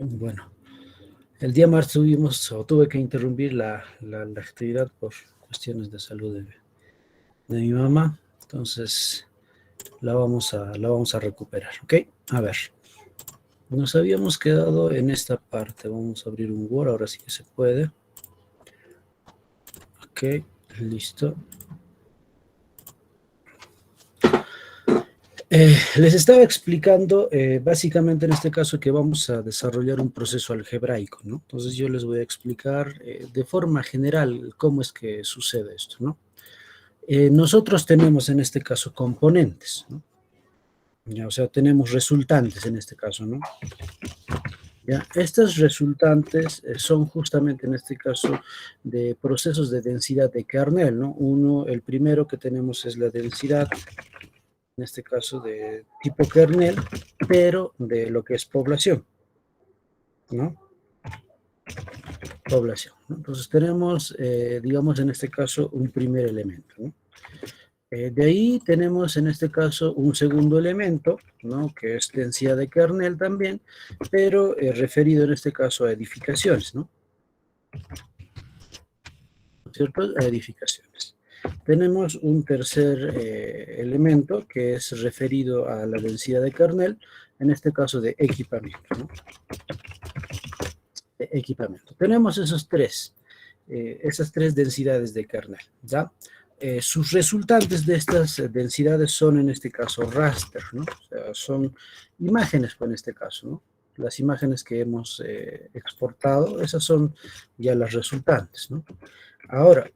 Bueno, el día martes tuve que interrumpir la actividad por cuestiones de salud de mi mamá, entonces la vamos a recuperar, ¿ok? A ver, nos habíamos quedado en esta parte, vamos a abrir un Word, ahora sí que se puede. Ok, listo. Les estaba explicando básicamente en este caso que vamos a desarrollar un proceso algebraico, ¿no? Entonces yo les voy a explicar de forma general cómo es que sucede esto, ¿no? Nosotros tenemos en este caso componentes, ¿no? Ya, o sea, tenemos resultantes en este caso, ¿no? Ya, estas resultantes son justamente en este caso de procesos de densidad de kernel, ¿no? El primero que tenemos es la densidad, en este caso de tipo kernel, pero de lo que es población, ¿no? Población, ¿no? Entonces tenemos, digamos en este caso, un primer elemento, ¿no? De ahí tenemos en este caso un segundo elemento, ¿no? Que es densidad de kernel también, pero referido en este caso a edificaciones, ¿no? ¿Cierto? A edificaciones. Tenemos un tercer elemento que es referido a la densidad de kernel, en este caso de equipamiento, ¿no? De equipamiento. Tenemos esas tres densidades de kernel, ¿ya? Sus resultantes de estas densidades son en este caso raster, ¿no? O sea, son imágenes, pues, en este caso, ¿no? Las imágenes que hemos exportado, esas son ya las resultantes, ¿no? Ahora,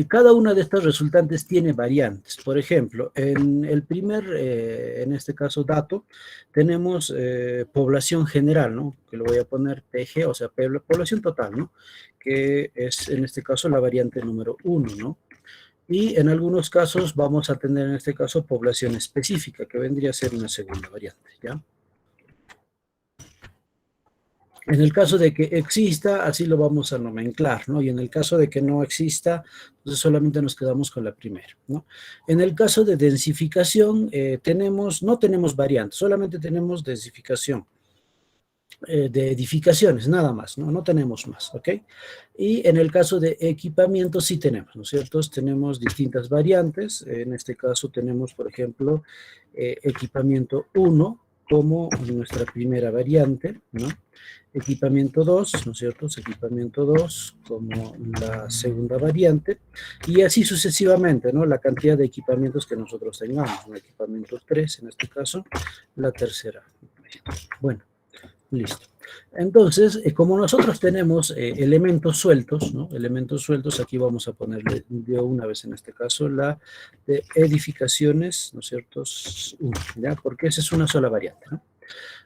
cada una de estas resultantes tiene variantes. Por ejemplo, en el primer, en este caso, dato, tenemos población general, ¿no? Que lo voy a poner PG, o sea, población total, ¿no? Que es, en este caso, la variante número 1, ¿no? Y en algunos casos vamos a tener, en este caso, población específica, que vendría a ser una segunda variante, ¿ya? En el caso de que exista, así lo vamos a nomenclar, ¿no? Y en el caso de que no exista, entonces solamente nos quedamos con la primera, ¿no? En el caso de densificación, no tenemos variantes, solamente tenemos densificación de edificaciones, nada más, ¿no? No tenemos más, ¿ok? Y en el caso de equipamiento sí tenemos, ¿no es cierto? Tenemos distintas variantes, en este caso tenemos, por ejemplo, equipamiento 1 como nuestra primera variante, ¿no? Equipamiento 2, ¿no es cierto? Equipamiento 2 como la segunda variante, y así sucesivamente, ¿no? La cantidad de equipamientos que nosotros tengamos, ¿no? Equipamiento 3, en este caso, la tercera. Bueno, listo. Entonces, como nosotros tenemos elementos sueltos, ¿no? Elementos sueltos, aquí vamos a ponerle de una vez en este caso la de edificaciones, ¿no es cierto? ¿Ya? Porque esa es una sola variante, ¿no?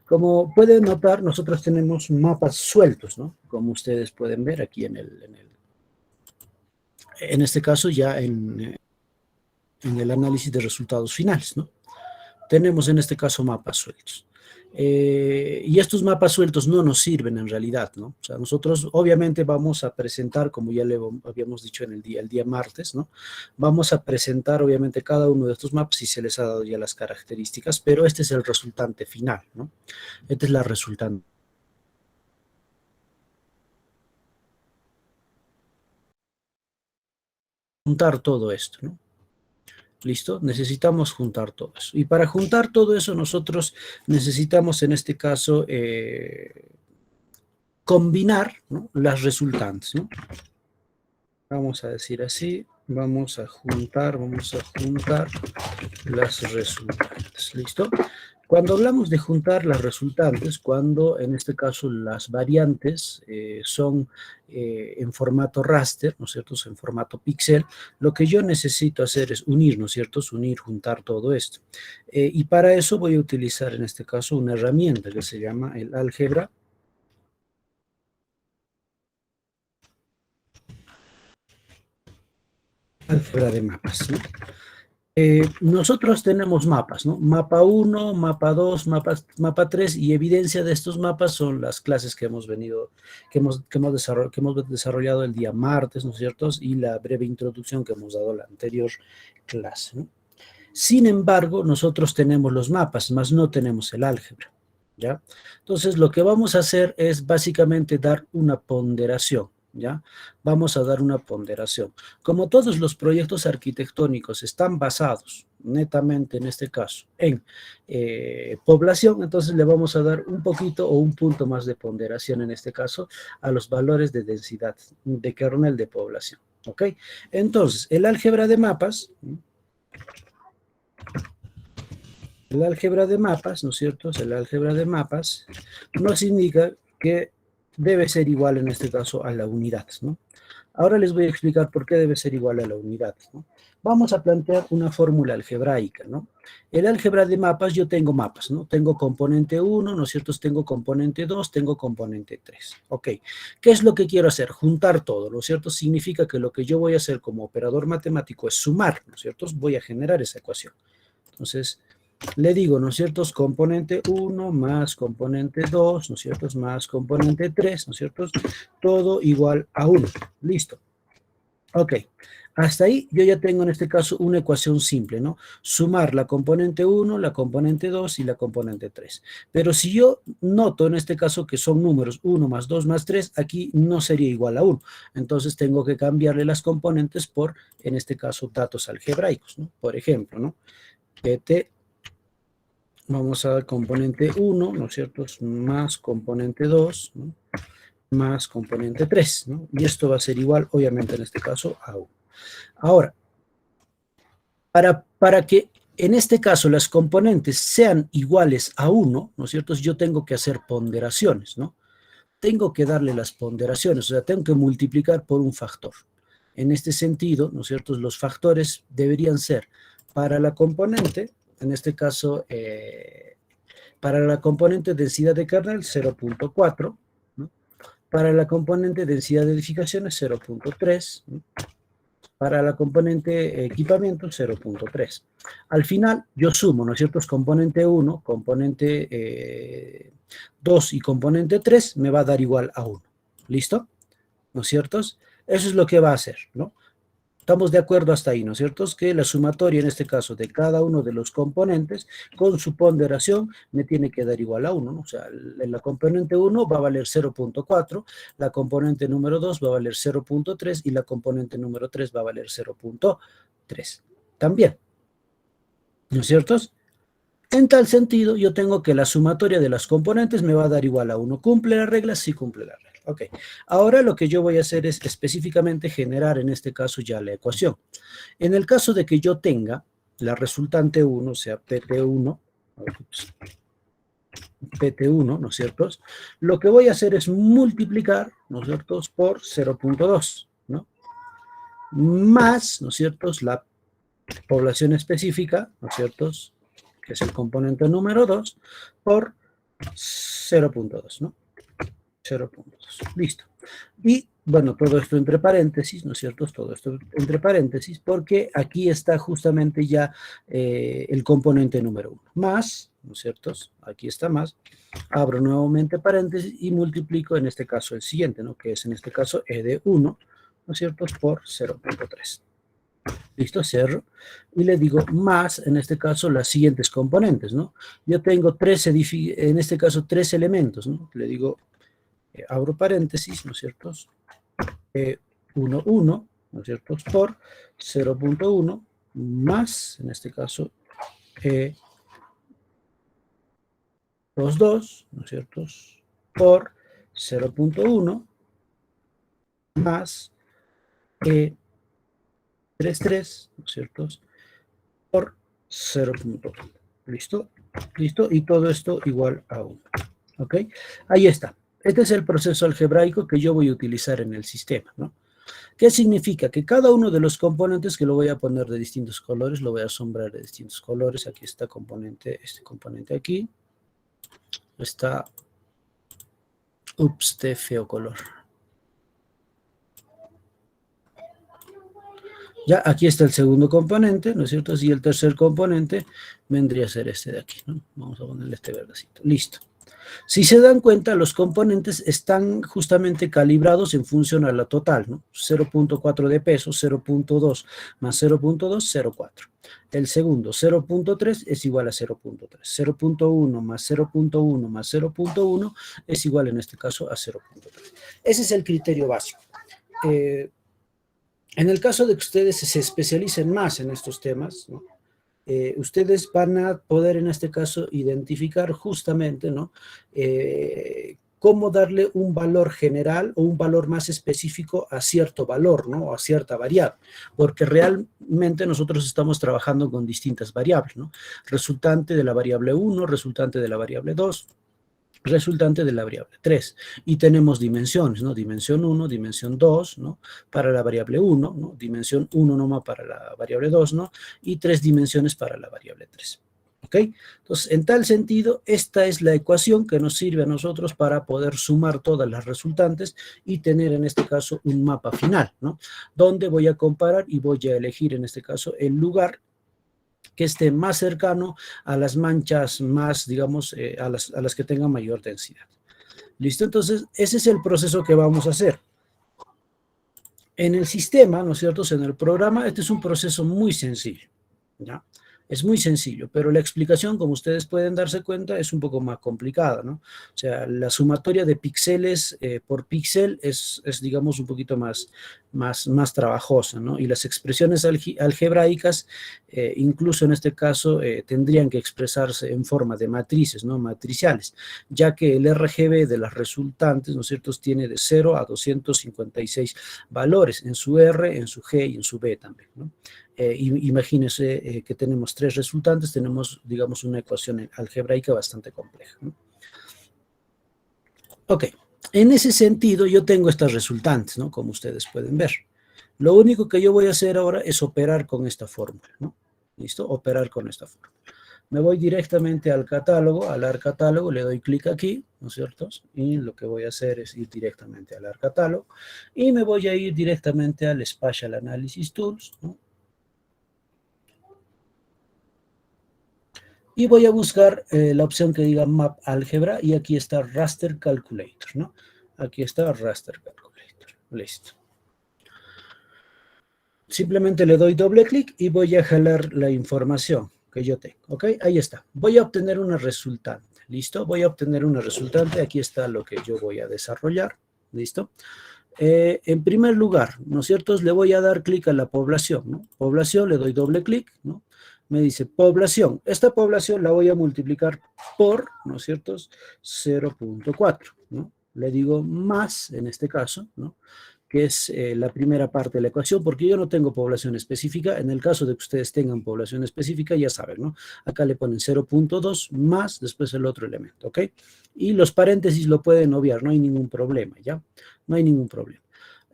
Como pueden notar, nosotros tenemos mapas sueltos, ¿no? Como ustedes pueden ver aquí en este caso ya en el análisis de resultados finales, ¿no? Tenemos en este caso mapas sueltos. Y estos mapas sueltos no nos sirven en realidad, ¿no? O sea, nosotros obviamente vamos a presentar, como ya le habíamos dicho en el día martes, ¿no? Vamos a presentar obviamente cada uno de estos mapas y se les ha dado ya las características, pero este es el resultante final, ¿no? Esta es la resultante. Juntar todo esto, ¿no? ¿Listo? Necesitamos juntar todo eso. Y para juntar todo eso nosotros necesitamos en este caso combinar, ¿no? Las resultantes, ¿no? Vamos a decir así, vamos a juntar las resultantes. ¿Listo? Cuando hablamos de juntar las resultantes, cuando en este caso las variantes son en formato raster, ¿no es cierto? En formato píxel, lo que yo necesito hacer es unir, ¿no es cierto? Unir, juntar todo esto. Y para eso voy a utilizar en este caso una herramienta que se llama el álgebra. Álgebra de mapas, ¿no? Nosotros tenemos mapas, ¿no? Mapa 1, mapa 2, mapa 3, y evidencia de estos mapas son las clases que hemos desarrollado el día martes, ¿no es cierto? Y la breve introducción que hemos dado a la anterior clase, ¿no? Sin embargo, nosotros tenemos los mapas, más no tenemos el álgebra. ¿ya? Entonces, lo que vamos a hacer es básicamente dar una ponderación, ¿ya? Vamos a dar una ponderación. Como todos los proyectos arquitectónicos están basados netamente, en este caso, en población, entonces le vamos a dar un poquito o un punto más de ponderación, en este caso, a los valores de densidad de kernel de población, ¿ok? Entonces, el álgebra de mapas... El álgebra de mapas, ¿no es cierto? El álgebra de mapas nos indica que debe ser igual en este caso a la unidad, ¿no? Ahora les voy a explicar por qué debe ser igual a la unidad, ¿no? Vamos a plantear una fórmula algebraica, ¿no? El álgebra de mapas, yo tengo mapas, ¿no? Tengo componente 1, ¿no es cierto? Tengo componente 2, tengo componente 3. Ok, ¿qué es lo que quiero hacer? Juntar todo, ¿no es cierto? Significa que lo que yo voy a hacer como operador matemático es sumar, ¿no es cierto? Voy a generar esa ecuación. Entonces, le digo, ¿no es cierto? Componente 1 más componente 2, ¿no es cierto? Más componente 3, ¿no es cierto? Todo igual a 1. Listo. Ok. Hasta ahí yo ya tengo en este caso una ecuación simple, ¿no? Sumar la componente 1, la componente 2 y la componente 3. Pero si yo noto en este caso que son números 1 más 2 más 3, aquí no sería igual a 1. Entonces tengo que cambiarle las componentes por, en este caso, datos algebraicos, ¿no? Por ejemplo, ¿no? PT, vamos a dar componente 1, ¿no es cierto? Más componente 2, ¿no? Más componente 3, ¿no? Y esto va a ser igual, obviamente, en este caso, a 1. Ahora, para que en este caso las componentes sean iguales a 1, ¿no es cierto? Yo tengo que hacer ponderaciones, ¿no? Tengo que darle las ponderaciones, o sea, tengo que multiplicar por un factor. En este sentido, ¿no es cierto? Los factores deberían ser para la componente, en este caso, para la componente densidad de kernel 0.4, ¿no? Para la componente densidad de edificaciones 0.3, ¿no? Para la componente equipamiento 0.3. Al final yo sumo, ¿no es cierto? Componente 1, componente 2 y componente 3 me va a dar igual a 1. ¿Listo? ¿No es cierto? Eso es lo que va a hacer, ¿no? Estamos de acuerdo hasta ahí, ¿no es cierto? Es que la sumatoria, en este caso, de cada uno de los componentes, con su ponderación, me tiene que dar igual a 1, ¿no? O sea, la componente 1 va a valer 0.4, la componente número 2 va a valer 0.3 y la componente número 3 va a valer 0.3. También, ¿no es cierto? En tal sentido, yo tengo que la sumatoria de las componentes me va a dar igual a 1. ¿Cumple la regla? Sí cumple la regla. Ok. Ahora lo que yo voy a hacer es específicamente generar en este caso ya la ecuación. En el caso de que yo tenga la resultante 1, o sea, PT1, PT1, ¿no es cierto? Lo que voy a hacer es multiplicar, ¿no es cierto?, por 0.2, ¿no? Más, ¿no es cierto?, la población específica, ¿no es cierto?, que es el componente número 2, por 0.2, ¿no? 0.2, listo. Y, bueno, todo esto entre paréntesis, ¿no es cierto? Todo esto entre paréntesis, porque aquí está justamente ya el componente número 1. Más, ¿no es cierto? Aquí está más. Abro nuevamente paréntesis y multiplico en este caso el siguiente, ¿no? Que es en este caso E de 1, ¿no es cierto? Por 0.3. Listo, cierro. Y le digo más, en este caso, las siguientes componentes, ¿no? Yo tengo en este caso, 3 elementos, ¿no? Le digo, abro paréntesis, ¿no es cierto? 1, 1, ¿no es cierto? Por 0.1 más, en este caso, 2, 2, ¿no es cierto? Por 0.1 más 3, 3, ¿no es cierto? Por 0.1. ¿Listo? ¿Listo? Y todo esto igual a 1. ¿Ok? Ahí está. Este es el proceso algebraico que yo voy a utilizar en el sistema, ¿no? ¿Qué significa? Que cada uno de los componentes que lo voy a poner de distintos colores, lo voy a asombrar de distintos colores. Aquí está componente, este componente aquí. Está, ups, de feo color. Ya, aquí está el segundo componente, ¿no es cierto? Y el tercer componente vendría a ser este de aquí, ¿no? Vamos a ponerle este verdecito. Listo. Si se dan cuenta, los componentes están justamente calibrados en función a la total, ¿no? 0.4 de peso, 0.2 más 0.2, 0.4. El segundo, 0.3 es igual a 0.3. 0.1 más 0.1 más 0.1 es igual en este caso a 0.3. Ese es el criterio básico. En el caso de que ustedes se especialicen más en estos temas, ¿no? Ustedes van a poder en este caso identificar justamente, ¿no? Cómo darle un valor general o un valor más específico a cierto valor, ¿no? O a cierta variable, porque realmente nosotros estamos trabajando con distintas variables, ¿no? Resultante de la variable 1, resultante de la variable 2, resultante de la variable 3. Y tenemos dimensiones, ¿no? Dimensión 1, dimensión 2, ¿no? Para la variable 1, ¿no? Dimensión 1 nomás para la variable 2, ¿no? Y 3 dimensiones para la variable 3. ¿Ok? Entonces, en tal sentido, esta es la ecuación que nos sirve a nosotros para poder sumar todas las resultantes y tener en este caso un mapa final, ¿no? Donde voy a comparar y voy a elegir en este caso el lugar que esté más cercano a las manchas más, digamos, a las que tengan mayor densidad. ¿Listo? Entonces, ese es el proceso que vamos a hacer. En el sistema, ¿no es cierto?, en el programa, este es un proceso muy sencillo, ¿ya? Es muy sencillo, pero la explicación, como ustedes pueden darse cuenta, es un poco más complicada, ¿no? O sea, la sumatoria de píxeles por píxel es, digamos, un poquito más trabajosa, ¿no? Y las expresiones algebraicas, incluso en este caso, tendrían que expresarse en forma de matrices, ¿no? Matriciales, ya que el RGB de las resultantes, ¿no es cierto?, tiene de 0 a 256 valores en su R, en su G y en su B también, ¿no? Imagínense que tenemos 3 resultantes, tenemos, digamos, una ecuación algebraica bastante compleja, ¿no? Ok, en ese sentido yo tengo estas resultantes, ¿no? Como ustedes pueden ver. Lo único que yo voy a hacer ahora es operar con esta fórmula, ¿no? ¿Listo? Operar con esta fórmula. Me voy directamente al catálogo, al AR catálogo, le doy clic aquí, ¿no es cierto? Y lo que voy a hacer es ir directamente al AR catálogo y me voy a ir directamente al Spatial Analysis Tools, ¿no? Y voy a buscar la opción que diga Map Álgebra y aquí está Raster Calculator, ¿no? Aquí está Raster Calculator, listo. Simplemente le doy doble clic y voy a jalar la información que yo tengo, ¿ok? Ahí está. Voy a obtener una resultante, ¿listo? Voy a obtener una resultante, aquí está lo que yo voy a desarrollar, ¿listo? En primer lugar, ¿no es cierto? Le voy a dar clic a la población, ¿no? Población, le doy doble clic, ¿no? Me dice población. Esta población la voy a multiplicar por, ¿no es cierto? 0.4, ¿no? Le digo más, en este caso, ¿no? Que es la primera parte de la ecuación, porque yo no tengo población específica. En el caso de que ustedes tengan población específica, ya saben, ¿no? Acá le ponen 0.2 más, después el otro elemento, ¿ok? Y los paréntesis lo pueden obviar, no hay ningún problema, ¿ya? No hay ningún problema.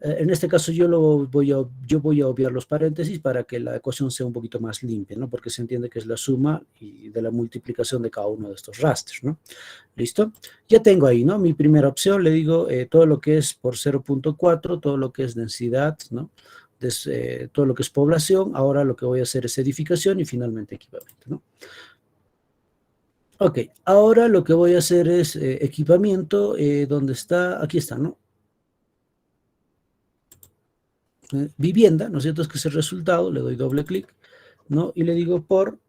En este caso yo voy a obviar los paréntesis para que la ecuación sea un poquito más limpia, ¿no? Porque se entiende que es la suma y de la multiplicación de cada uno de estos rastros, ¿no? ¿Listo? Ya tengo ahí, ¿no? Mi primera opción, le digo todo lo que es por 0.4, todo lo que es densidad, ¿no? Todo lo que es población. Ahora lo que voy a hacer es edificación y finalmente equipamiento, ¿no? Ok, ahora lo que voy a hacer es equipamiento, ¿dónde está? Aquí está, ¿no? Vivienda, ¿no es cierto? Es que es el resultado, le doy doble clic, ¿no? Y le digo por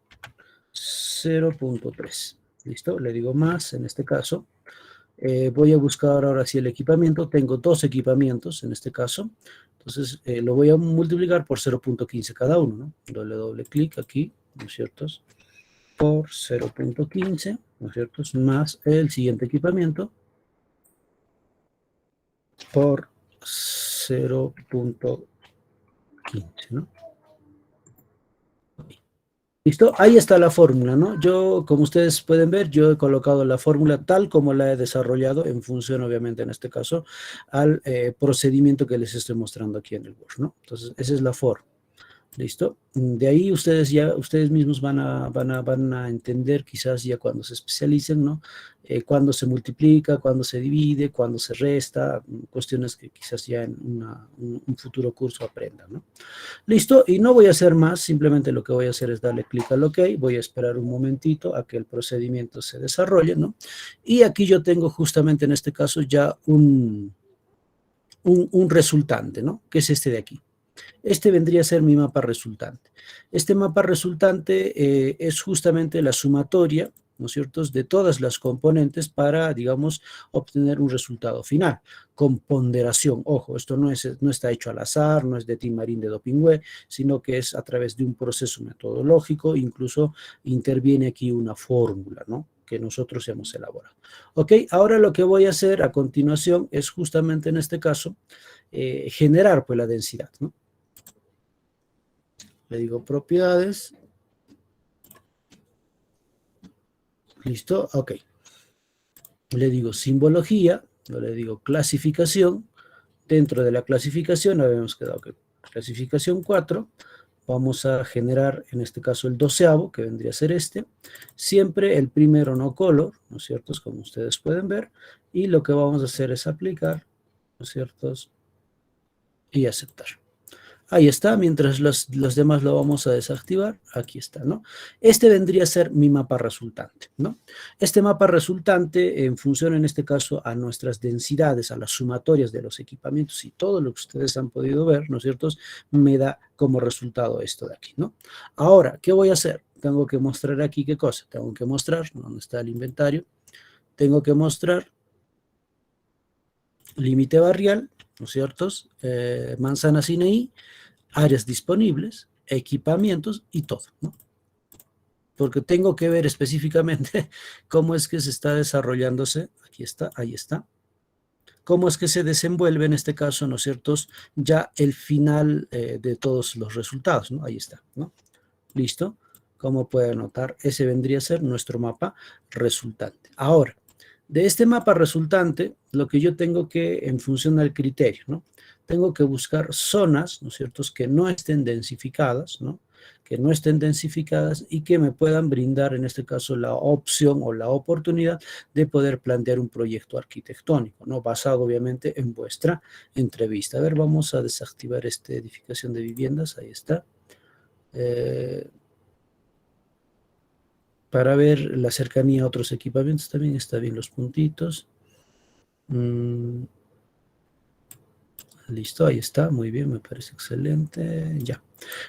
0.3, ¿listo? Le digo más, en este caso. Voy a buscar ahora sí el equipamiento, tengo 2 equipamientos en este caso, entonces lo voy a multiplicar por 0.15 cada uno, ¿no? Doble clic aquí, ¿no es cierto? Por 0.15, ¿no es cierto? Más el siguiente equipamiento por 0.15, ¿no? ¿Listo? Ahí está la fórmula, ¿no? Yo, como ustedes pueden ver, yo he colocado la fórmula tal como la he desarrollado en función, obviamente, en este caso, al procedimiento que les estoy mostrando aquí en el Word, ¿no? Entonces, esa es la forma. ¿Listo? De ahí ustedes mismos van a entender quizás ya cuando se especialicen, ¿no? Cuándo se multiplica, cuándo se divide, cuándo se resta, cuestiones que quizás ya en un futuro curso aprendan, ¿no? Listo, y no voy a hacer más, simplemente lo que voy a hacer es darle clic al OK, voy a esperar un momentito a que el procedimiento se desarrolle, ¿no? Y aquí yo tengo justamente en este caso ya un resultante, ¿no? Que es este de aquí. Este vendría a ser mi mapa resultante. Este mapa resultante es justamente la sumatoria, ¿no es cierto?, de todas las componentes para, digamos, obtener un resultado final, con ponderación. Ojo, esto no está hecho al azar, no es de Tim Marín de Dopingware, sino que es a través de un proceso metodológico, incluso interviene aquí una fórmula, ¿no?, que nosotros hemos elaborado. Ok, ahora lo que voy a hacer a continuación es justamente en este caso generar pues la densidad, ¿no? Le digo propiedades. Listo, ok. Le digo simbología, le digo clasificación. Dentro de la clasificación habíamos quedado que clasificación 4. Vamos a generar en este caso el 12avo, que vendría a ser este. Siempre el primero no color, ¿no es cierto? Como ustedes pueden ver. Y lo que vamos a hacer es aplicar, ¿no es cierto? Y aceptar. Ahí está, mientras los demás lo vamos a desactivar, aquí está, ¿no? Este vendría a ser mi mapa resultante, ¿no? Este mapa resultante, en función en este caso a nuestras densidades, a las sumatorias de los equipamientos y todo lo que ustedes han podido ver, ¿no es cierto?, me da como resultado esto de aquí, ¿no? Ahora, ¿qué voy a hacer? Tengo que mostrar aquí, ¿qué cosa? Tengo que mostrar, ¿dónde está el inventario? Tengo que mostrar límite barrial, ¿no es cierto? Manzana Sinaí, áreas disponibles, equipamientos y todo, ¿no? Porque tengo que ver específicamente cómo es que se está desarrollándose, aquí está, ahí está, cómo es que se desenvuelve en este caso, ¿no es cierto?, ya el final de todos los resultados, ¿no? Ahí está, ¿no? Listo, como pueden notar, ese vendría a ser nuestro mapa resultante. Ahora, de este mapa resultante, lo que yo tengo que, en función del criterio, ¿no?, tengo que buscar zonas, ¿no es cierto?, que no estén densificadas, ¿no?, que no estén densificadas y que me puedan brindar, en este caso, la opción o la oportunidad de poder plantear un proyecto arquitectónico, ¿no?, basado obviamente en vuestra entrevista. A ver, vamos a desactivar esta edificación de viviendas, ahí está. Para ver la cercanía a otros equipamientos también está bien los puntitos. Listo, ahí está, muy bien, me parece excelente, ya.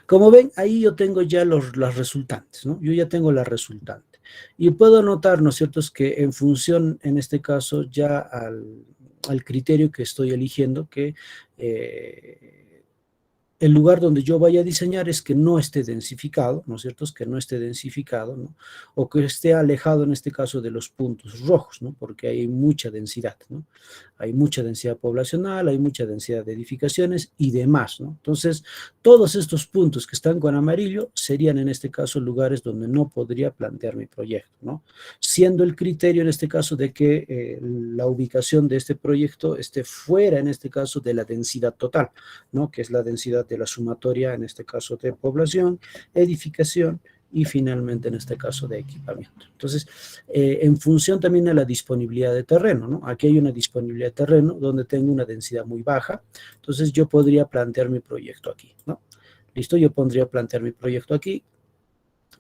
Como ven, ahí yo tengo ya las resultantes, ¿no? Yo ya tengo la resultante. Y puedo notar, ¿no es cierto?, es que en función, en este caso, ya al criterio que estoy eligiendo, que el lugar donde yo vaya a diseñar es que no esté densificado, ¿no es cierto?, es que no esté densificado, ¿no?, o que esté alejado en este caso de los puntos rojos, ¿no?, porque hay mucha densidad, ¿no?, hay mucha densidad poblacional, hay mucha densidad de edificaciones y demás, ¿no? Entonces, todos estos puntos que están con amarillo serían en este caso lugares donde no podría plantear mi proyecto, ¿no?, siendo el criterio en este caso de que la ubicación de este proyecto esté fuera en este caso de la densidad total, ¿no?, que es la densidad de la sumatoria, en este caso de población, edificación y finalmente en este caso de equipamiento. Entonces, en función también de la disponibilidad de terreno, ¿no? Aquí hay una disponibilidad de terreno donde tengo una densidad muy baja, entonces yo podría plantear mi proyecto aquí, ¿no? Listo, yo pondría plantear mi proyecto aquí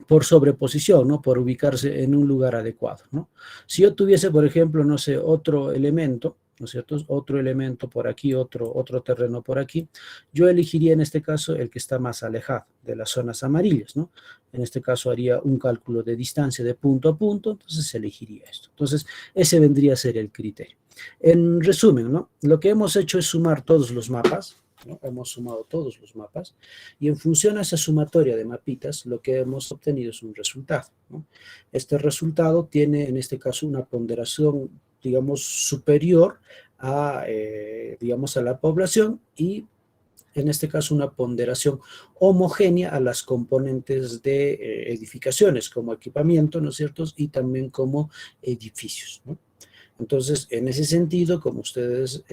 por sobreposición, ¿no?, por ubicarse en un lugar adecuado, ¿no? Si yo tuviese, por ejemplo, no sé, otro elemento, ¿no es cierto?, otro elemento por aquí, otro terreno por aquí, yo elegiría en este caso el que está más alejado de las zonas amarillas, ¿no? En este caso haría un cálculo de distancia de punto a punto, entonces elegiría esto. Entonces, ese vendría a ser el criterio. En resumen, ¿no?, lo que hemos hecho es sumar todos los mapas, ¿no? Hemos sumado todos los mapas y en función a esa sumatoria de mapitas, lo que hemos obtenido es un resultado, ¿no? Este resultado tiene en este caso una ponderación, digamos, superior a, digamos, a la población y en este caso una ponderación homogénea a las componentes de edificaciones como equipamiento, ¿no es cierto?, y también como edificios, ¿no? Entonces, en ese sentido, como ustedes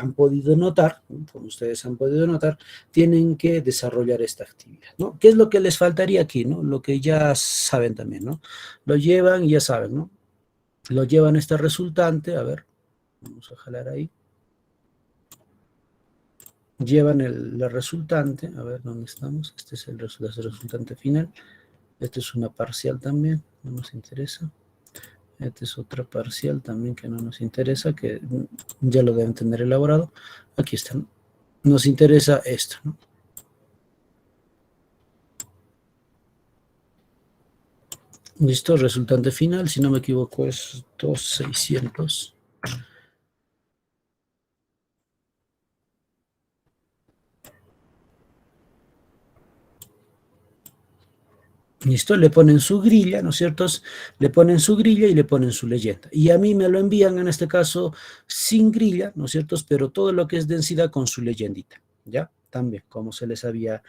han podido notar, ¿no? Como ustedes han podido notar, tienen que desarrollar esta actividad, ¿no? ¿Qué es lo que les faltaría aquí, no? Lo que ya saben también, ¿no? Lo llevan y ya saben, ¿no? Lo llevan este resultante, a ver, vamos a jalar ahí. Llevan la resultante, a ver, ¿dónde estamos? Este es el resultante final. Este es una parcial también, no nos interesa. Esta es otra parcial también que no nos interesa, que ya lo deben tener elaborado. Aquí está, ¿no? Nos interesa esto, ¿no? Listo, resultante final, si no me equivoco es 2600. Listo, le ponen su grilla, ¿no es cierto? Le ponen su grilla y le ponen su leyenda. Y a mí me lo envían, en este caso, sin grilla, ¿no es cierto? Pero todo lo que es densidad con su leyendita, ¿ya? También, como se les había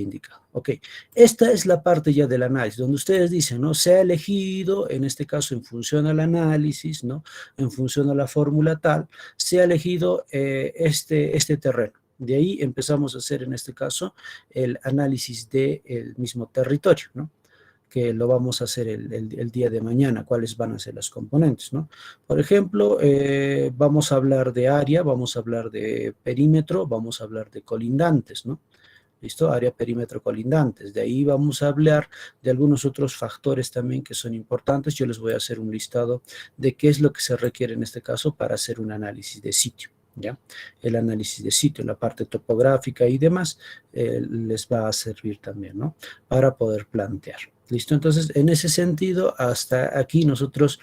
indicado. Ok, esta es la parte ya del análisis, donde ustedes dicen, ¿no? Se ha elegido, en este caso, en función al análisis, ¿no? En función a la fórmula tal, se ha elegido este terreno. De ahí empezamos a hacer, en este caso, el análisis del mismo territorio, ¿no? Que lo vamos a hacer el día de mañana, cuáles van a ser las componentes, ¿no? Por ejemplo, vamos a hablar de área, vamos a hablar de perímetro, vamos a hablar de colindantes, ¿no? ¿Listo? Área, perímetro, colindantes. De ahí vamos a hablar de algunos otros factores también que son importantes. Yo les voy a hacer un listado de qué es lo que se requiere en este caso para hacer un análisis de sitio. ¿Ya? El análisis de sitio, la parte topográfica y demás, les va a servir también, ¿no? Para poder plantear. ¿Listo? Entonces, en ese sentido, hasta aquí nosotros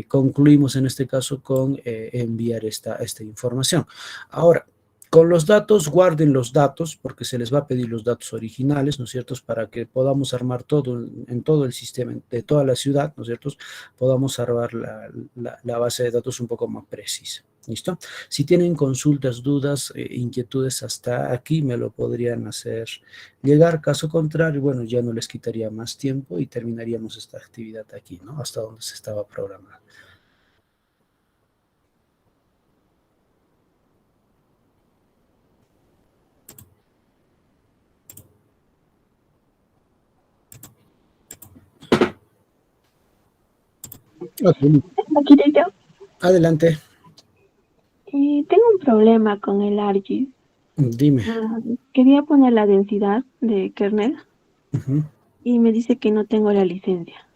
concluimos en este caso con enviar esta información. Ahora, con los datos, guarden los datos, porque se les va a pedir los datos originales, ¿no es cierto? Para que podamos armar todo en todo el sistema, de toda la ciudad, ¿no es cierto? Podamos armar la base de datos un poco más precisa. ¿Listo? Si tienen consultas, dudas, inquietudes hasta aquí, me lo podrían hacer llegar. Caso contrario, bueno, ya no les quitaría más tiempo y terminaríamos esta actividad aquí, ¿no? Hasta donde se estaba programando. Okay. Arquitecto, Adelante, tengo un problema con el ARGIS. dime. Quería poner la densidad de kernel Ujú. y me dice que no tengo la licencia.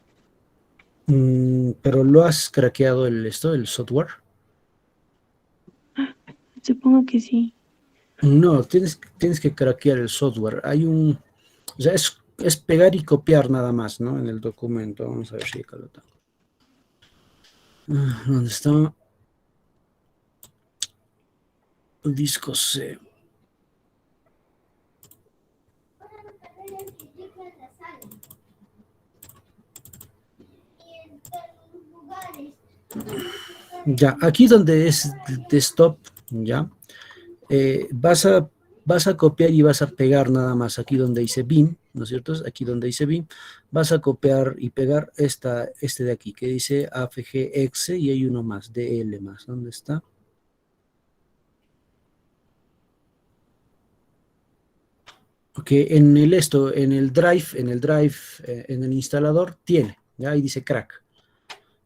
Pero ¿lo has craqueado el software? Supongo que sí. No, tienes que craquear el software. O sea, es pegar y copiar nada más, ¿no? En el documento. Vamos a ver si acá lo tengo. ¿Dónde está? El disco C. Ya, aquí donde es desktop, ya, vas a copiar y vas a pegar nada más aquí donde dice bin, ¿no es cierto? Aquí donde dice bin, vas a copiar y pegar este de aquí, que dice AFGX y hay uno más, DL más, ¿dónde está? Ok, en el instalador tiene, ¿ya? Ahí dice crack.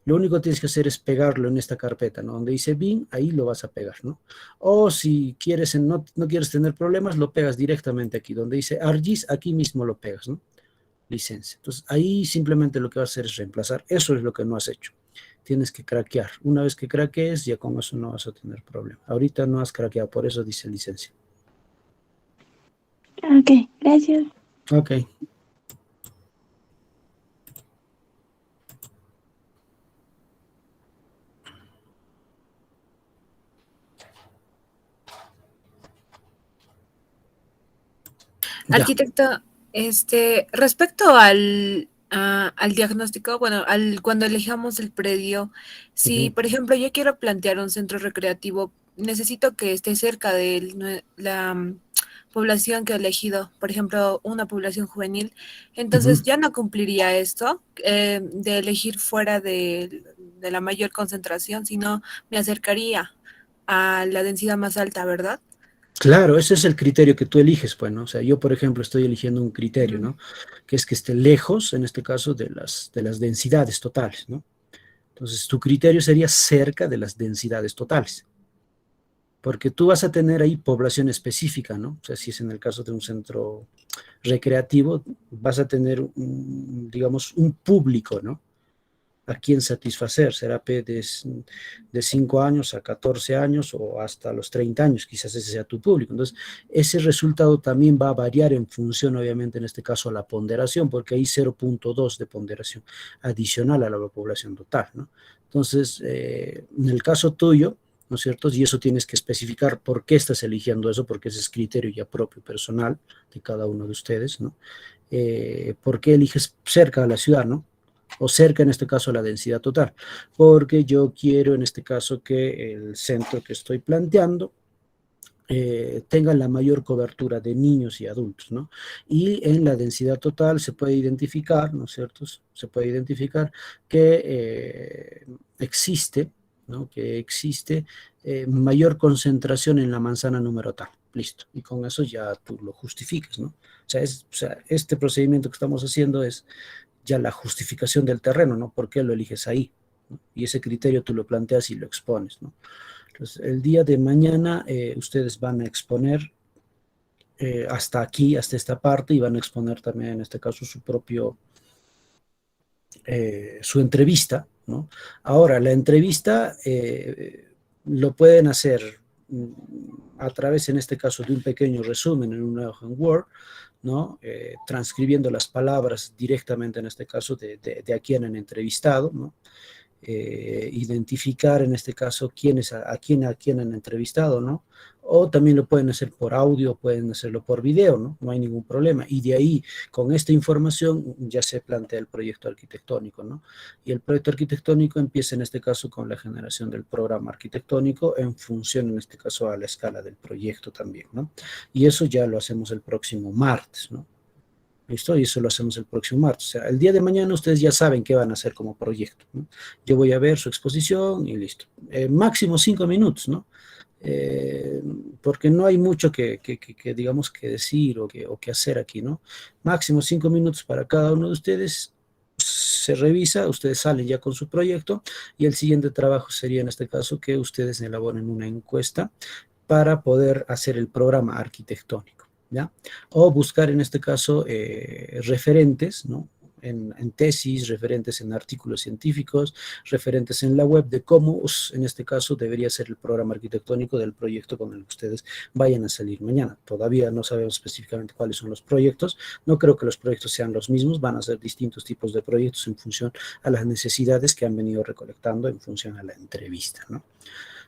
Lo único que tienes que hacer es pegarlo en esta carpeta, ¿no? Donde dice bin, ahí lo vas a pegar, ¿no? O si quieres, no quieres tener problemas, lo pegas directamente aquí. Donde dice ArcGIS, aquí mismo lo pegas, ¿no? Licencia. Entonces, ahí simplemente lo que vas a hacer es reemplazar. Eso es lo que no has hecho. Tienes que craquear. Una vez que craquees, ya con eso no vas a tener problema. Ahorita no has craqueado, por eso dice licencia. Ok, gracias. Ok. Ya. Arquitecto, respecto al diagnóstico, bueno, cuando elijamos el predio, si, por ejemplo, yo quiero plantear un centro recreativo, necesito que esté cerca de la población que he elegido, por ejemplo, una población juvenil, entonces ya no cumpliría esto de elegir fuera de la mayor concentración, sino me acercaría a la densidad más alta, ¿verdad? Claro, ese es el criterio que tú eliges, pues, ¿no? O sea, yo, por ejemplo, estoy eligiendo un criterio, Ujú. ¿no? Que es que esté lejos, en este caso, de las densidades totales, ¿no? Entonces, tu criterio sería cerca de las densidades totales, porque tú vas a tener ahí población específica, ¿no? O sea, si es en el caso de un centro recreativo, vas a tener, digamos, un público, ¿no? A quién satisfacer, será de 5 años a 14 años o hasta los 30 años, quizás ese sea tu público. Entonces, ese resultado también va a variar en función, obviamente, en este caso, a la ponderación, porque hay 0,2 de ponderación adicional a la población total, ¿no? Entonces, en el caso tuyo, ¿no es cierto? Y eso tienes que especificar por qué estás eligiendo eso, porque ese es criterio ya propio, personal, de cada uno de ustedes, ¿no? ¿Por qué eliges cerca de la ciudad, ¿no? O cerca en este caso a la densidad total, porque yo quiero en este caso que el centro que estoy planteando tenga la mayor cobertura de niños y adultos, ¿no? Y en la densidad total se puede identificar, ¿no es cierto? Se puede identificar que existe, ¿no? Que existe mayor concentración en la manzana número tal. Listo. Y con eso ya tú lo justificas, ¿no? O sea, este procedimiento que estamos haciendo es ya la justificación del terreno, ¿no? ¿Por qué lo eliges ahí? ¿No? Y ese criterio tú lo planteas y lo expones, ¿no? Entonces, el día de mañana ustedes van a exponer hasta aquí, hasta esta parte, y van a exponer también, en este caso, su entrevista, ¿no? Ahora, la entrevista lo pueden hacer a través, en este caso, de un pequeño resumen en una hoja en Word, ¿no? Transcribiendo las palabras directamente, en este caso, de a quien han entrevistado, ¿no? Identificar en este caso a quién han entrevistado, ¿no? O también lo pueden hacer por audio, pueden hacerlo por video, ¿no? No hay ningún problema. Y de ahí, con esta información, ya se plantea el proyecto arquitectónico, ¿no? Y el proyecto arquitectónico empieza en este caso con la generación del programa arquitectónico en función, en este caso, a la escala del proyecto también, ¿no? Y eso ya lo hacemos el próximo martes, ¿no? ¿Listo? Y eso lo hacemos el próximo martes. O sea, el día de mañana ustedes ya saben qué van a hacer como proyecto, ¿no? Yo voy a ver su exposición y listo. Máximo 5 minutos, ¿no? Eh, Porque no hay mucho que digamos, que decir o que hacer aquí, ¿no? Máximo 5 minutos para cada uno de ustedes. Se revisa, ustedes salen ya con su proyecto y el siguiente trabajo sería, en este caso, que ustedes elaboren una encuesta para poder hacer el programa arquitectónico, ¿ya? O buscar en este caso referentes, ¿no? En tesis, referentes en artículos científicos, referentes en la web de cómo, en este caso, debería ser el programa arquitectónico del proyecto con el que ustedes vayan a salir mañana. Todavía no sabemos específicamente cuáles son los proyectos, no creo que los proyectos sean los mismos, van a ser distintos tipos de proyectos en función a las necesidades que han venido recolectando en función a la entrevista, ¿no?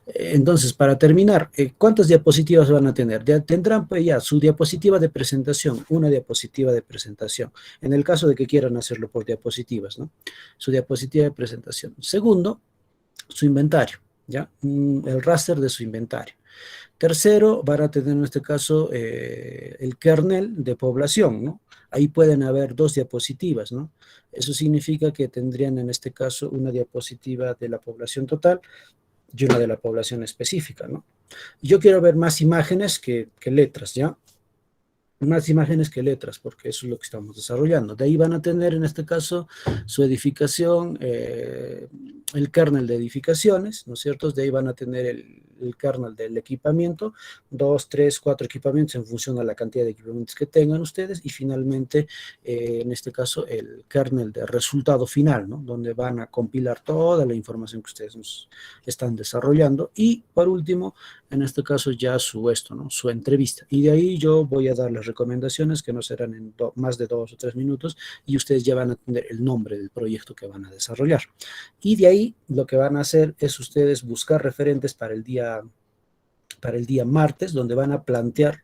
Entonces, para terminar, ¿cuántas diapositivas van a tener? Ya tendrán pues ya su diapositiva de presentación, una diapositiva de presentación, en el caso de que quieran hacerlo por diapositivas, ¿no? Su diapositiva de presentación. Segundo, su inventario, ¿ya? El raster de su inventario. Tercero, van a tener en este caso el kernel de población, ¿no? Ahí pueden haber 2 diapositivas, ¿no? Eso significa que tendrían en este caso una diapositiva de la población total y una de la población específica, ¿no? Yo quiero ver más imágenes que letras, ¿ya? Más imágenes que letras, porque eso es lo que estamos desarrollando. De ahí van a tener, en este caso, su edificación, el kernel de edificaciones, ¿no es cierto? De ahí van a tener el kernel del equipamiento, 2, 3, 4 equipamientos en función a la cantidad de equipamientos que tengan ustedes, y finalmente, en este caso, el kernel de resultado final, ¿no? Donde van a compilar toda la información que ustedes nos están desarrollando, y por último, en este caso ya ¿no? Su entrevista. Y de ahí yo voy a dar las recomendaciones que no serán en más de 2 o 3 minutos y ustedes ya van a tener el nombre del proyecto que van a desarrollar. Y de ahí lo que van a hacer es ustedes buscar referentes para el día martes, donde van a plantear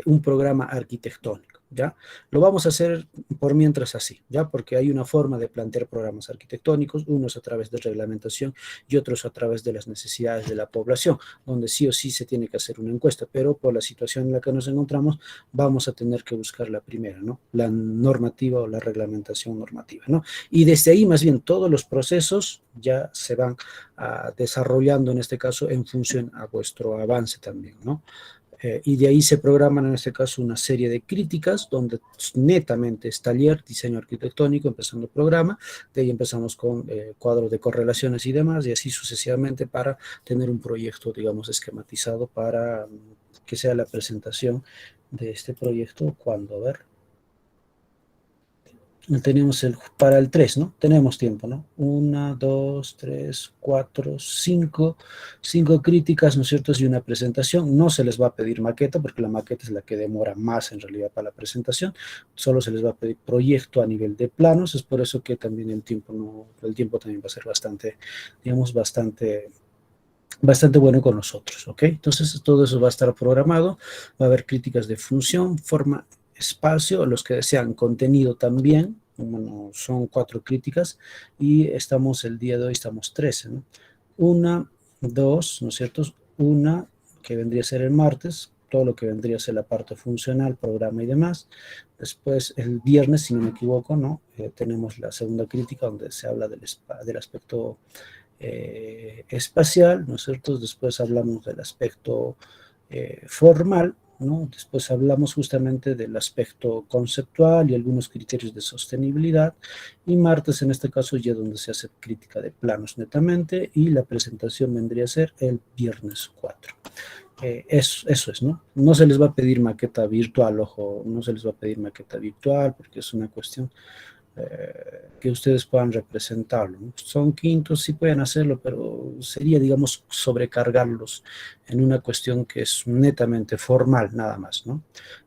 un programa arquitectónico. ¿ya? Lo vamos a hacer por mientras así, ¿ya? Porque hay una forma de plantear programas arquitectónicos, unos a través de reglamentación y otros a través de las necesidades de la población, donde sí o sí se tiene que hacer una encuesta, pero por la situación en la que nos encontramos, vamos a tener que buscar la primera, ¿no? La normativa o la reglamentación normativa, ¿no? Y desde ahí, más bien, todos los procesos ya se van desarrollando, en este caso, en función a vuestro avance también, ¿no? Y de ahí se programan en este caso una serie de críticas donde netamente es taller, diseño arquitectónico, empezando el programa, de ahí empezamos con cuadro de correlaciones y demás, y así sucesivamente para tener un proyecto, digamos, esquematizado para que sea la presentación de este proyecto cuando, a ver, tenemos para el 3, ¿no? Tenemos tiempo, ¿no? 1, 2, 3, 4, 5 críticas, ¿no es cierto? Y una presentación. No se les va a pedir maqueta, porque la maqueta es la que demora más en realidad para la presentación. Solo se les va a pedir proyecto a nivel de planos. Es por eso que también el tiempo también va a ser bastante, digamos, bastante bueno con nosotros, ¿ok? Entonces, todo eso va a estar programado, va a haber críticas de función, forma, espacio, los que desean contenido también, bueno, son 4 críticas, y el día de hoy estamos 13, ¿no? Una, dos, ¿no es cierto? Una, que vendría a ser el martes, todo lo que vendría a ser la parte funcional, programa y demás. Después, el viernes, si no me equivoco, ¿no? Tenemos la segunda crítica, donde se habla del aspecto espacial, ¿no es cierto? Después hablamos del aspecto formal, ¿no? Después hablamos justamente del aspecto conceptual y algunos criterios de sostenibilidad, y martes en este caso ya donde se hace crítica de planos netamente, y la presentación vendría a ser el viernes 4. Eso es, ¿no? No se les va a pedir maqueta virtual, ojo, no se les va a pedir maqueta virtual porque es una cuestión que ustedes puedan representarlo, ¿no? Son quintos, sí pueden hacerlo, pero sería, digamos, sobrecargarlos en una cuestión que es netamente formal, nada más, ¿no?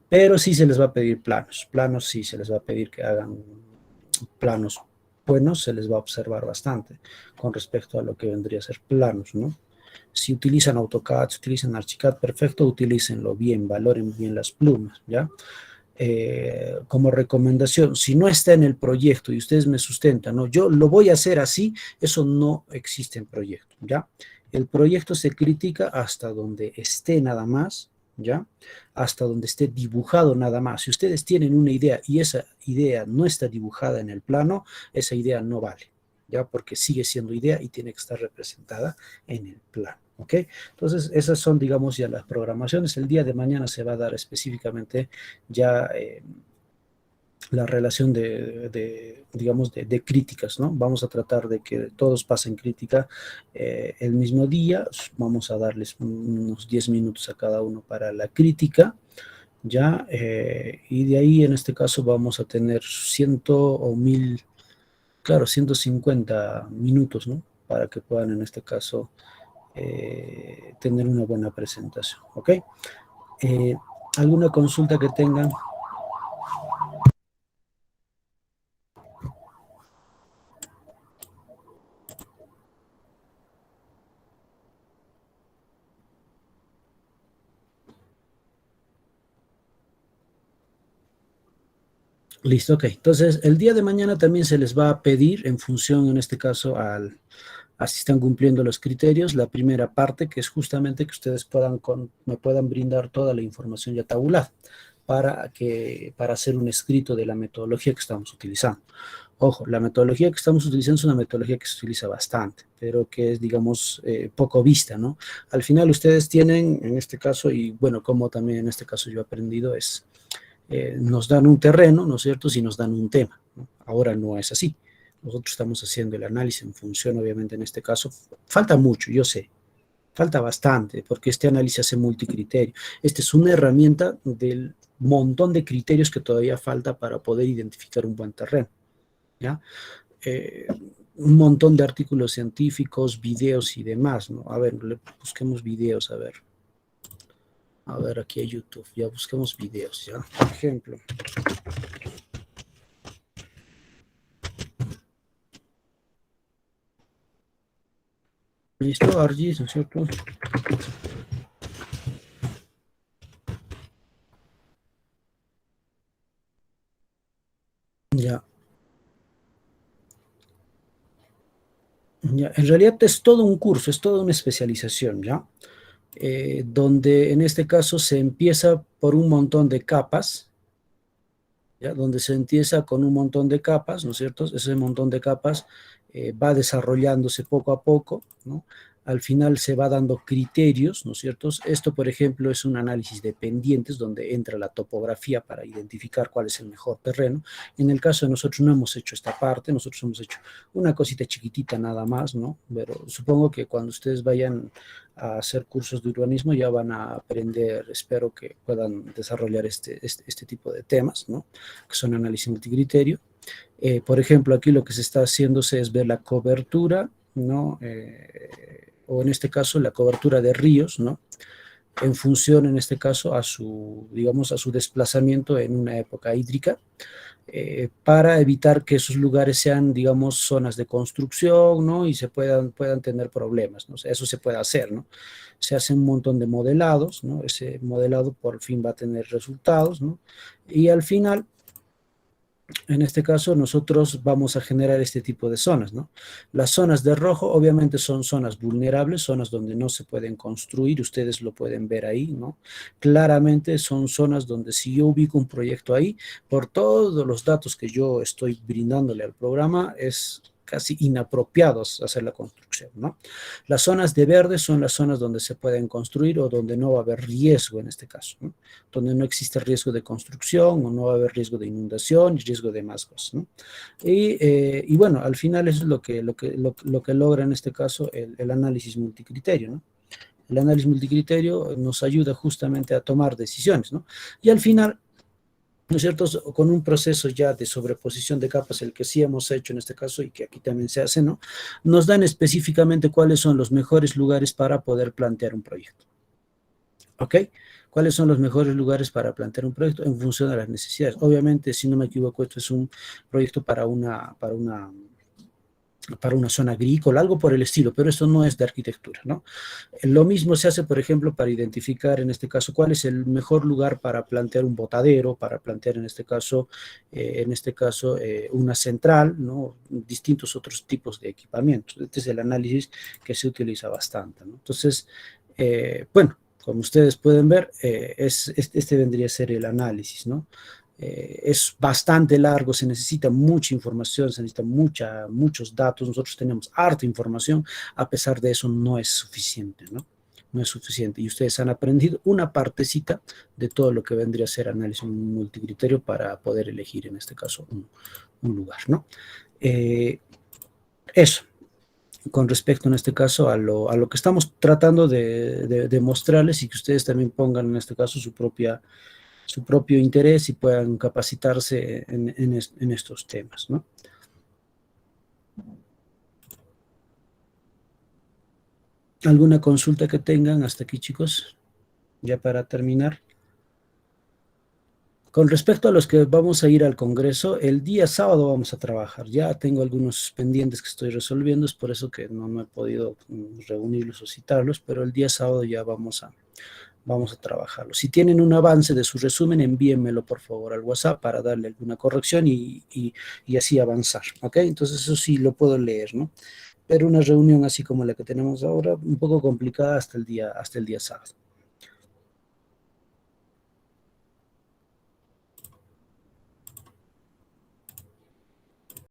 Pero sí se les va a pedir planos sí se les va a pedir que hagan planos buenos, se les va a observar bastante con respecto a lo que vendría a ser planos, ¿no? Si utilizan AutoCAD, si utilizan Archicad, perfecto, utilícenlo bien, valoren bien las plumas, ¿ya? Como recomendación, si no está en el proyecto y ustedes me sustentan, no, yo lo voy a hacer así, eso no existe en proyecto, ¿ya? El proyecto se critica hasta donde esté nada más, ¿ya? Hasta donde esté dibujado nada más. Si ustedes tienen una idea y esa idea no está dibujada en el plano, esa idea no vale, ¿ya? Porque sigue siendo idea y tiene que estar representada en el plano. ¿Ok? Entonces, esas son, digamos, ya las programaciones. El día de mañana se va a dar específicamente ya la relación digamos, de críticas, ¿no? Vamos a tratar de que todos pasen crítica el mismo día. Vamos a darles unos 10 minutos a cada uno para la crítica, ¿ya? Y de ahí, en este caso, vamos a tener 100 o 1000, claro, 150 minutos, ¿no? Para que puedan, en este caso, tener una buena presentación, ¿ok? ¿Alguna consulta que tengan? Listo, ok. Entonces, el día de mañana también se les va a pedir, en función, en este caso, a si están cumpliendo los criterios, la primera parte, que es justamente que ustedes me puedan brindar toda la información ya tabulada para hacer un escrito de la metodología que estamos utilizando. Ojo, la metodología que estamos utilizando es una metodología que se utiliza bastante, pero que es, digamos, poco vista, ¿no? Al final ustedes tienen, en este caso, y bueno, como también en este caso yo he aprendido, nos dan un terreno, ¿no es cierto?, si nos dan un tema, ¿no? Ahora no es así. Nosotros estamos haciendo el análisis en función, obviamente, en este caso. Falta mucho, yo sé. Falta bastante, porque este análisis hace multicriterio. Esta es una herramienta del montón de criterios que todavía falta para poder identificar un buen terreno, ¿ya? Un montón de artículos científicos, videos y demás, ¿no? A ver, busquemos videos, a ver. A ver, aquí a YouTube, ya busquemos videos, ¿ya? Por ejemplo. Listo, ArcGIS, ¿no es cierto? Ya. Ya, en realidad es todo un curso, es toda una especialización, ¿ya? Donde en este caso se empieza por un montón de capas, ¿ya? Donde se empieza con un montón de capas, ¿no es cierto? Ese montón de capas va desarrollándose poco a poco, ¿no? Al final se va dando criterios, ¿no es cierto? Esto, por ejemplo, es un análisis de pendientes donde entra la topografía para identificar cuál es el mejor terreno. En el caso de nosotros no hemos hecho esta parte, nosotros hemos hecho una cosita chiquitita nada más, ¿no? Pero supongo que cuando ustedes vayan a hacer cursos de urbanismo ya van a aprender, espero que puedan desarrollar este tipo de temas, ¿no? Que son análisis multicriterio. Por ejemplo, aquí lo que se está haciéndose es ver la cobertura, ¿no? O en este caso la cobertura de ríos, ¿no? En función, en este caso, a su, digamos, a su desplazamiento en una época hídrica, para evitar que esos lugares sean, digamos, zonas de construcción, ¿no? Y se puedan tener problemas, ¿no? O sea, eso se puede hacer, ¿no? Se hace un montón de modelados, ¿no? Ese modelado por fin va a tener resultados, ¿no? Y al final, en este caso, nosotros vamos a generar este tipo de zonas, ¿no? Las zonas de rojo, obviamente, son zonas vulnerables, zonas donde no se pueden construir, ustedes lo pueden ver ahí, ¿no? Claramente son zonas donde si yo ubico un proyecto ahí, por todos los datos que yo estoy brindándole al programa, es casi inapropiado hacer la construcción, ¿no? Las zonas de verde son las zonas donde se pueden construir o donde no va a haber riesgo en este caso, ¿no? Donde no existe riesgo de construcción o no va a haber riesgo de inundación y riesgo de más cosas, ¿no? Y bueno, al final eso es lo que logra en este caso el análisis multicriterio, ¿no? El análisis multicriterio nos ayuda justamente a tomar decisiones, ¿no? Y al final, ¿no es cierto? Con un proceso ya de sobreposición de capas, el que sí hemos hecho en este caso y que aquí también se hace, ¿no? Nos dan específicamente cuáles son los mejores lugares para poder plantear un proyecto. ¿Ok? ¿Cuáles son los mejores lugares para plantear un proyecto en función de las necesidades? Obviamente, si no me equivoco, esto es un proyecto para una zona agrícola, algo por el estilo, pero esto no es de arquitectura, ¿no? Lo mismo se hace, por ejemplo, para identificar, en este caso, cuál es el mejor lugar para plantear un botadero, para plantear, en este caso, una central, ¿no? Distintos otros tipos de equipamientos. Este es el análisis que se utiliza bastante, ¿no? Entonces, bueno, como ustedes pueden ver, este vendría a ser el análisis, ¿no? Es bastante largo, se necesita mucha información, se necesita muchos datos, nosotros tenemos harta información, a pesar de eso no es suficiente, ¿no? No es suficiente, y ustedes han aprendido una partecita de todo lo que vendría a ser análisis multicriterio para poder elegir, en este caso, un lugar, ¿no? Eso, con respecto en este caso a lo que estamos tratando de mostrarles y que ustedes también pongan en este caso su propio interés y puedan capacitarse en estos temas, ¿no? ¿Alguna consulta que tengan hasta aquí, chicos? Ya para terminar. Con respecto a los que vamos a ir al Congreso, el día sábado vamos a trabajar. Ya tengo algunos pendientes que estoy resolviendo, es por eso que no he podido reunirlos o citarlos, pero el día sábado ya vamos a trabajarlo. Si tienen un avance de su resumen, envíenmelo por favor al WhatsApp para darle alguna corrección y así avanzar, ¿ok? Entonces eso sí lo puedo leer, ¿no? Pero una reunión así como la que tenemos ahora, un poco complicada hasta el día sábado.